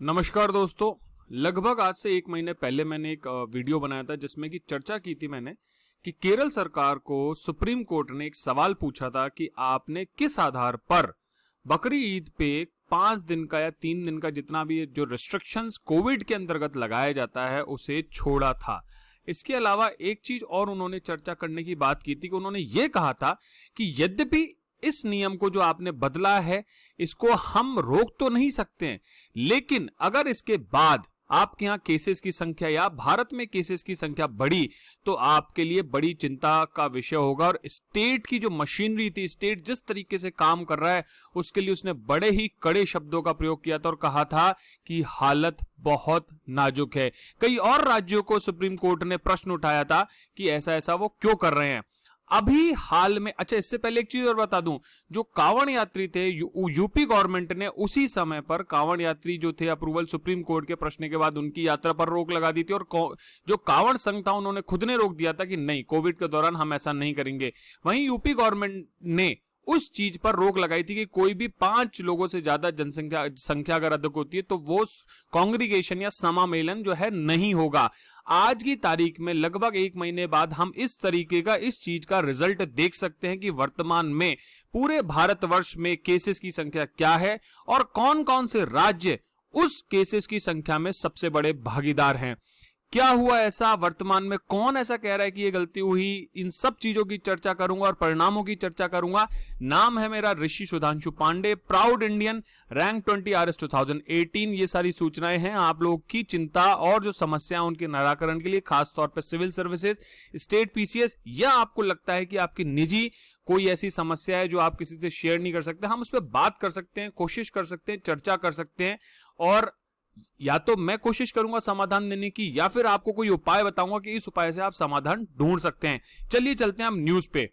नमस्कार दोस्तों। लगभग आज से एक महीने पहले मैंने एक वीडियो बनाया था जिसमें कि चर्चा की थी मैंने कि केरल सरकार को सुप्रीम कोर्ट ने एक सवाल पूछा था कि आपने किस आधार पर बकरी ईद पे 5 दिन का या 3 दिन का जितना भी जो रिस्ट्रिक्शंस कोविड के अंतर्गत लगाया जाता है उसे छोड़ा था। इसके अलावा एक चीज और उन्होंने चर्चा करने की बात की थी कि उन्होंने ये कहा था कि यद्यपि इस नियम को जो आपने बदला है इसको हम रोक तो नहीं सकते हैं, लेकिन अगर इसके बाद आपके यहाँ केसेस की संख्या या भारत में केसेस की संख्या बढ़ी तो आपके लिए बड़ी चिंता का विषय होगा। और स्टेट की जो मशीनरी थी, स्टेट जिस तरीके से काम कर रहा है उसके लिए उसने बड़े ही कड़े शब्दों का प्रयोग किया था और कहा था कि हालत बहुत नाजुक है। कई और राज्यों को सुप्रीम कोर्ट ने प्रश्न उठाया था कि ऐसा ऐसा वो क्यों कर रहे हैं। अभी हाल में, अच्छा इससे पहले एक चीज और बता दूं, जो कांवड़ यात्री थे यूपी गवर्नमेंट ने उसी समय पर कांवड़ यात्री जो थे अप्रूवल सुप्रीम कोर्ट के प्रश्न के बाद उनकी यात्रा पर रोक लगा दी थी और जो कांवड़ संघ था उन्होंने खुद ने रोक दिया था कि नहीं, कोविड के दौरान हम ऐसा नहीं करेंगे। वहीं यूपी गवर्नमेंट ने उस चीज पर रोक लगाई थी कि कोई भी 5 लोगों से ज्यादा संख्या अगर अधिक होती है तो वो कांग्रीगेशन या समामेलन जो है नहीं होगा। आज की तारीख में लगभग एक महीने बाद हम इस तरीके का इस चीज का रिजल्ट देख सकते हैं कि वर्तमान में पूरे भारतवर्ष में केसेस की संख्या क्या है और कौन कौन से राज्य उस केसेस की संख्या में सबसे बड़े भागीदार हैं। क्या हुआ ऐसा, वर्तमान में कौन ऐसा कह रहा है कि ये गलती हुई, इन सब चीजों की चर्चा करूंगा और परिणामों की चर्चा करूंगा। नाम है मेरा Rishi Sudhanshu Pandey, proud Indian, rank 20 RS 2018। ये सारी सूचनाएं हैं आप लोगों की चिंता और जो समस्या उनके निराकरण के लिए, खासतौर पर सिविल सर्विसेज, स्टेट PCS, या आपको लगता है कि आपकी निजी कोई ऐसी समस्या है जो आप किसी से शेयर नहीं कर सकते, हम उस पर बात कर सकते हैं, कोशिश कर सकते हैं, चर्चा कर सकते हैं और या तो मैं कोशिश करूंगा समाधान देने की या फिर आपको कोई उपाय बताऊंगा कि इस उपाय से आप समाधान ढूंढ सकते हैं। चलिए चलते हैं हम न्यूज पे।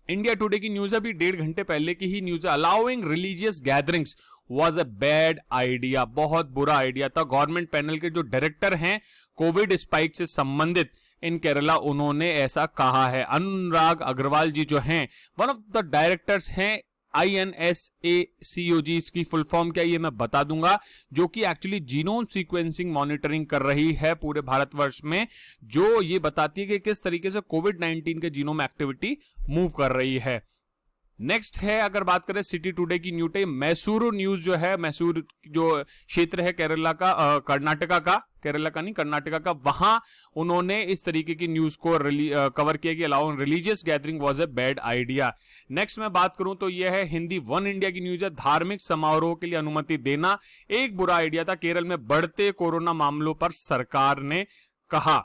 इंडिया टुडे की न्यूज है, अभी 1.5 घंटे पहले की ही न्यूज है। Allowing religious gatherings was a bad idea, बहुत बुरा आइडिया था। गवर्नमेंट पैनल के जो डायरेक्टर हैं कोविड स्पाइक से संबंधित इन केरला, उन्होंने ऐसा कहा है। अनुराग अग्रवाल जी जो हैं वन ऑफ द डायरेक्टर्स हैं INSACOG, इसकी फुल फॉर्म क्या है ये मैं बता दूंगा, जो कि एक्चुअली जीनोम सीक्वेंसिंग मॉनिटरिंग कर रही है पूरे भारतवर्ष में, जो ये बताती है कि किस तरीके से कोविड-19 के जीनोम एक्टिविटी मूव कर रही है। नेक्स्ट है, अगर बात करें सिटी टुडे की न्यूटे, मैसूरू न्यूज जो है, मैसूर जो क्षेत्र है केरला का, कर्नाटका का, केरला का नहीं कर्नाटका का, वहां उन्होंने इस तरीके की न्यूज को कवर किया कि allowing religious gathering was a bad idea. Next मैं बात करूं तो यह है हिंदी वन इंडिया की न्यूज है, धार्मिक समारोह के लिए अनुमति देना एक बुरा आइडिया था, केरल में बढ़ते कोरोना मामलों पर सरकार ने कहा।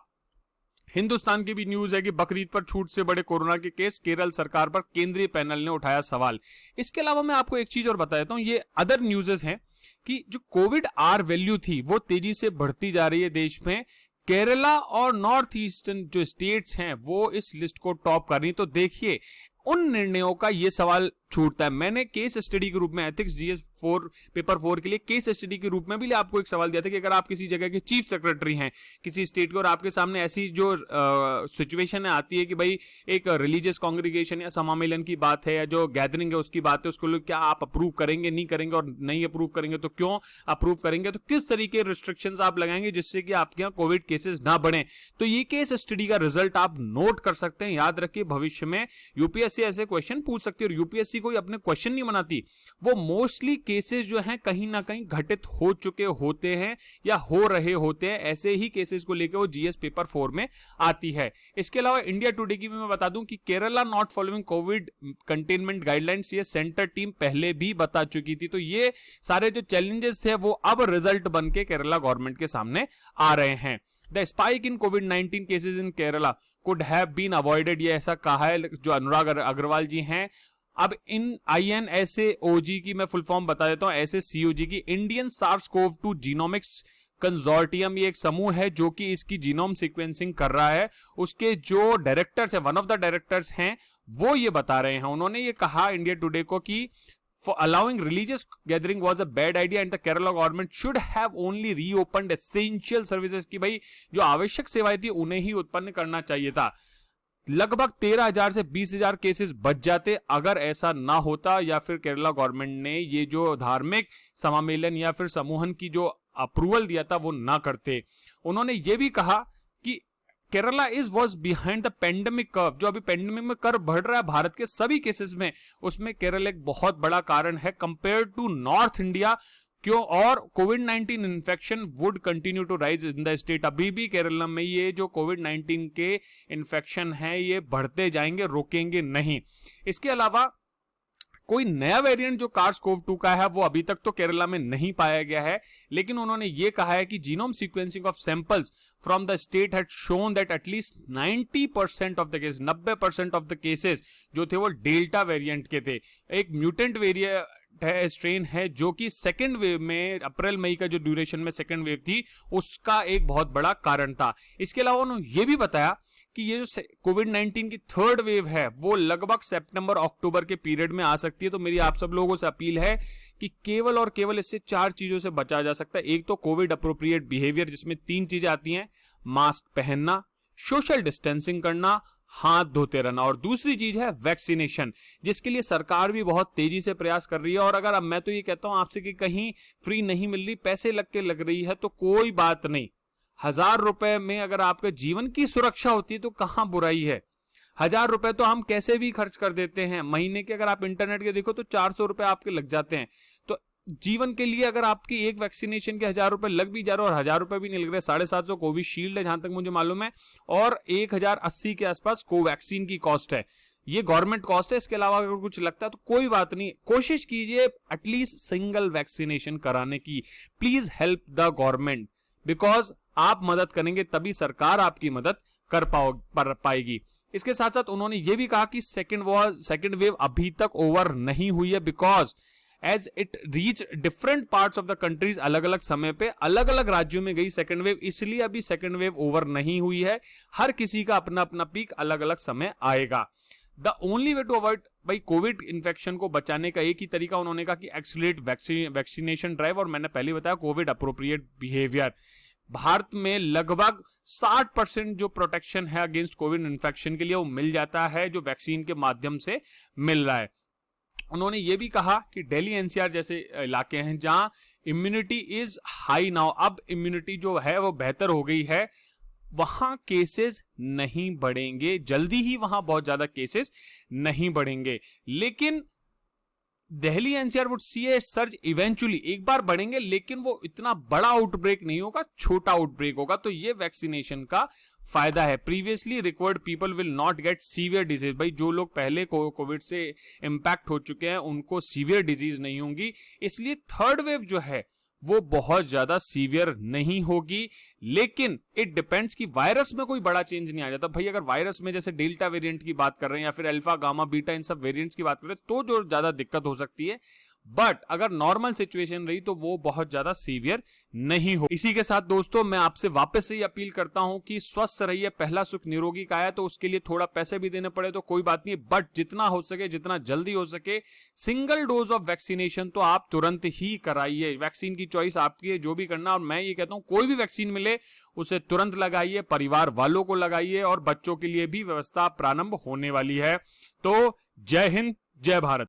हिंदुस्तान की भी न्यूज है कि बकरीद पर छूट से बड़े कोरोना के केस, केरल सरकार पर केंद्रीय पैनल ने उठाया सवाल। इसके अलावा मैं आपको एक चीज और बता देता हूं, ये अदर न्यूज़ेस हैं कि जो कोविड R वैल्यू थी वो तेजी से बढ़ती जा रही है देश में। केरला और नॉर्थ ईस्टर्न जो स्टेट्स हैं वो इस लिस्ट को टॉप कर रही। तो देखिए उन निर्णयों का ये सवाल छूटता है। मैंने केस स्टडी के रूप में एथिक्स GS 4 पेपर 4 के लिए केस स्टडी के रूप में भी आपको एक सवाल दिया था कि अगर आप किसी जगह के चीफ सेक्रेटरी हैं किसी स्टेट के और आपके सामने ऐसी जो सिचुएशन आती है कि भाई एक रिलीजियस कांग्रीगेशन या समामेलन की बात है या जो गैदरिंग है उसकी बात है, उसको लोग क्या आप अप्रूव करेंगे, नहीं करेंगे, और नहीं अप्रूव करेंगे तो क्यों अप्रूव करेंगे, तो किस तरीके रिस्ट्रिक्शंस आप लगाएंगे जिससे कि आपके यहाँ कोविड केसेस ना बढ़े। तो ये केस स्टडी का रिजल्ट आप नोट कर सकते हैं। याद रखिए भविष्य में यूपीएससी ऐसे क्वेश्चन पूछ सकती है और यूपीएससी कोई अपने क्वेश्चन नहीं बनाती, वो मोस्टली केसेस जो हैं कहीं ना कहीं घटित हो चुके होते हैं या हो रहे होते हैं, ऐसे ही केसेस को लेकर वो GS पेपर 4 में आती है। इसके अलावा इंडिया टुडे की भी मैं बता दूं कि Kerala not following Covid containment guidelines, ये सेंटर टीम पहले भी बता चुकी थी। तो ये सारे जो चैलेंजेस थे वो अब रिजल्ट बन के केरला गवर्नमेंट के सामने आ रहे हैं। द स्पाइक इन कोविड-19 cases in Kerala could have been avoided, ये ऐसा कहा है जो अनुराग अग्रवाल जी हैं। अब इन INSAOG की मैं फुल फॉर्म बता देता हूं, SACOG की, इंडियन SARS-CoV-2 जीनोमिक्स कंसोर्टियम, ये एक समूह है जो कि इसकी जीनोम सीक्वेंसिंग कर रहा है। उसके जो डायरेक्टर्स है, वन ऑफ द डायरेक्टर्स हैं, वो ये बता रहे हैं, उन्होंने ये कहा इंडिया टुडे को कि for allowing religious gathering was a bad idea and the Kerala government should have only reopened essential services, कि भाई जो आवश्यक सेवाएं थी उन्हें ही उत्पन्न करना चाहिए था। लगभग 13,000 से 20,000 केसेस बच जाते अगर ऐसा ना होता, या फिर केरला गवर्नमेंट ने ये जो धार्मिक समामेलन या फिर समूहन की जो अप्रूवल दिया था वो ना करते। उन्होंने ये भी कहा कि Kerala was behind the pandemic curve, जो अभी पेंडेमिक में कर्व बढ़ रहा है भारत के सभी केसेस में, उसमें केरल एक बहुत बड़ा कारण है कंपेयर टू नॉर्थ इंडिया। क्यों? और कोविड-19 infection would continue to rise in the state. अभी भी केरला में ये जो कोविड-19 के इन्फेक्शन है ये बढ़ते जाएंगे, रोकेंगे नहीं। इसके अलावा कोई नया वेरिएंट जो SARS-CoV-2 का है वो अभी तक तो केरला में नहीं पाया गया है, लेकिन उन्होंने ये कहा है कि genome sequencing of samples from the state had shown that at least 90% of the case, 90% of the cases जो थे वो डेल्टा वेरिएंट के थे। एक म्यूटेंट वेरिएंट है, स्ट्रेन है, जो कि सेकेंड वेव में अप्रैल मई का जो ड्यूरेशन में सेकेंड वेव थी उसका एक बहुत बड़ा कारण था। इसके अलावा उन्होंने ये भी बताया कि ये जो कोविड-19 की थर्ड वेव है वो लगभग सितंबर अक्टूबर के पीरियड में आ सकती है। तो मेरी आप सब लोगों से अपील है कि केवल और केवल इससे 4 चीजों से बचा जा सकता है। एक तो कोविड अप्रोप्रिएट बिहेवियर, जिसमें 3 चीजें आती हैं, मास्क पहनना, सोशल डिस्टेंसिंग करना, हाथ धोते रहना, और दूसरी चीज है वैक्सीनेशन, जिसके लिए सरकार भी बहुत तेजी से प्रयास कर रही है। और अगर अब मैं तो ये कहता हूं आपसे कि कहीं फ्री नहीं मिल रही, पैसे लग रही है तो कोई बात नहीं, 1000 रुपए में अगर आपके जीवन की सुरक्षा होती है तो कहां बुराई है। 1000 रुपए तो हम कैसे भी खर्च कर देते हैं महीने के, अगर आप इंटरनेट के देखो तो 400 रुपए आपके लग जाते हैं। तो जीवन के लिए अगर आपकी एक वैक्सीनेशन के 1000 रुपए लग भी जा रहे और 1000 रुपए भी नहीं लग रहे, 750 कोविशील्ड है जहां तक मुझे मालूम है, और 1080 के आसपास कोवैक्सीन की कॉस्ट है, ये गवर्नमेंट कॉस्ट है। इसके अलावा अगर कुछ लगता है तो कोई बात नहीं, कोशिश कीजिए एटलीस्ट सिंगल वैक्सीनेशन कराने की। Please help the government, because आप मदद करेंगे तभी सरकार आपकी मदद कर पाएगी। इसके साथ साथ उन्होंने ये भी कहा कि सेकेंड वेव अभी तक ओवर नहीं हुई है, because as it reach different parts of the countries, अलग अलग समय पे अलग अलग राज्यों में गई सेकेंड वेव, इसलिए अभी सेकेंड वेव ओवर नहीं हुई है। हर किसी का अपना अपना पीक अलग अलग समय आएगा। The only way to avoid भाई कोविड इन्फेक्शन को बचाने का एक ही तरीका उन्होंने कहा कि एक्सीलरेट वैक्सीनेशन ड्राइव, और मैंने पहले बताया कोविड अप्रोप्रिएट बिहेवियर। भारत में लगभग 60% जो प्रोटेक्शन है अगेंस्ट कोविड इन्फेक्शन के लिए वो मिल जाता है, जो वैक्सीन के माध्यम से मिल रहा है। उन्होंने ये भी कहा कि दिल्ली एनसीआर जैसे इलाके हैं जहां इम्यूनिटी इज हाई नाउ, अब इम्यूनिटी जो है वो बेहतर हो गई है, वहां केसेस नहीं बढ़ेंगे, जल्दी ही वहां बहुत ज्यादा केसेस नहीं बढ़ेंगे। लेकिन Delhi NCR would see A surge eventually, एक बार बढ़ेंगे लेकिन वो इतना बड़ा आउटब्रेक नहीं होगा, छोटा आउटब्रेक होगा। तो ये वैक्सीनेशन का फायदा है। Previously recovered people will not gate severe disease, भाई जो लोग पहले कोविड से इंपैक्ट हो चुके हैं उनको सीवियर डिजीज नहीं होंगी, इसलिए थर्ड वेव जो है वो बहुत ज्यादा सीवियर नहीं होगी। लेकिन इट डिपेंड्स कि वायरस में कोई बड़ा चेंज नहीं आ जाता। भाई अगर वायरस में जैसे डेल्टा वेरिएंट की बात कर रहे हैं या फिर अल्फा गामा बीटा इन सब वेरिएंट्स की बात कर रहे हैं तो जो ज्यादा दिक्कत हो सकती है, बट अगर नॉर्मल सिचुएशन रही तो वो बहुत ज्यादा सीवियर नहीं हो। इसी के साथ दोस्तों मैं आपसे वापस से अपील करता हूं कि स्वस्थ रहिए, पहला सुख निरोगी का है, तो उसके लिए थोड़ा पैसे भी देने पड़े तो कोई बात नहीं, बट जितना हो सके, जितना जल्दी हो सके, सिंगल डोज ऑफ वैक्सीनेशन तो आप तुरंत ही कराइए। वैक्सीन की चॉइस आपकी है, जो भी करना, और मैं ये कहता हूं कोई भी वैक्सीन मिले उसे तुरंत लगाइए, परिवार वालों को लगाइए, और बच्चों के लिए भी व्यवस्था प्रारंभ होने वाली है। तो जय हिंद, जय भारत।